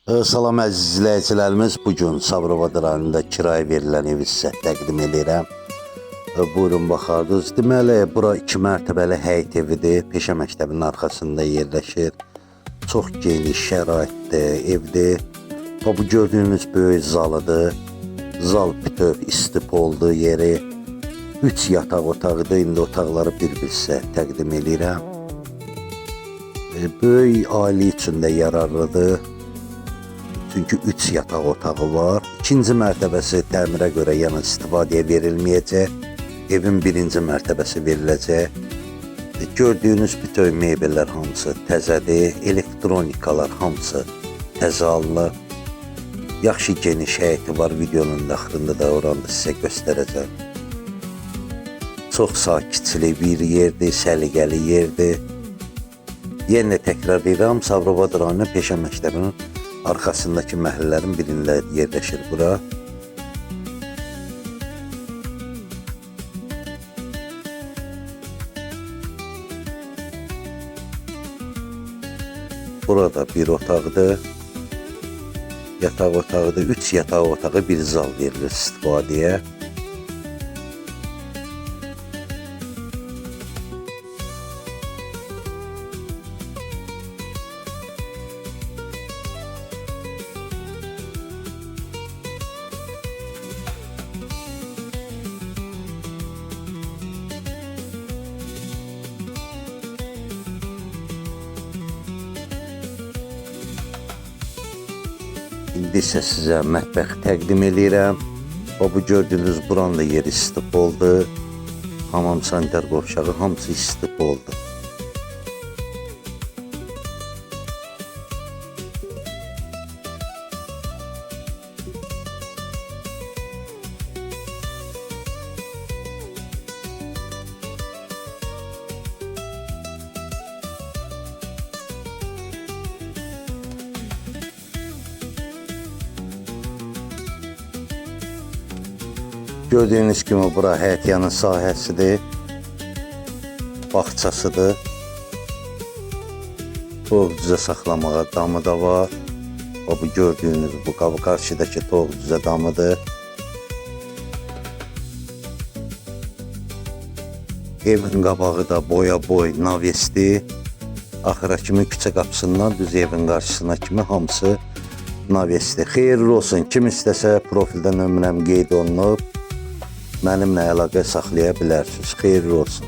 Salam əziz izləyicilərimiz, bugün Sabirabad rayonunda kirayə verilən evi sizə təqdim edirəm. Buyurun baxardınız. Deməli, bura 2 mərtəbəli həyət evidir. Peşə məktəbinin arxasında yerləşir. Çox geniş şəraitli evdir. Bu gördüyünüz böyük zalıdır. Zal bütöv istipoldu yeri. 3 yataq otağıdır. İndi otaqları bir-bir sizə təqdim edirəm. Böyük ailə üçün də yararlıdır. Çünkü 3 yataq otağı var. İkinci mərtəbəsi təmirə görə yana istifadəyə verilməyəcək. Evin birinci mərtəbəsi veriləcək. Gördüyünüz bütöv mebellər hamısı təzədir. Elektronikalar hamısı təzə alınır. Yaxşı geniş həyəti var. Videonun daxilində da oranı sizə göstərəcəm. Çox sakitçili bir yerdir, səliqəli yerdir. Yenə təkrar edirəm, Sabirabad rayonu Peşə Məktəbinin arkasındaki məhəllələrin birində yerləşir bura. Burada bir otaqdır. Yataq otağıdır. 3 yataq otağı, bir zal verilir istifadəyə. İndi isə sizə mətbəx təqdim edirəm. Bu gördüyünüz buranın da yeri istif oldu. Hamam sanitar qovşağı hamısı istif oldu. Gördüyünüz kimi bura həyətyanın sahəsidir, bağçasıdır. Toğ düzə saxlamağa damı da var. Bu gördüyünüz bu qarşıdakı toğ düzə damıdır. Evin qabağı da boya boy navesdir. Axıra kimi küçə qapısından düz evin qarşısına kimi hamısı navesdir. Xeyirli olsun. Kim istəsə profildə nömrəm qeyd olunub. Mənimlə əlaqə saxlaya bilərsiniz. Xeyirli olsun.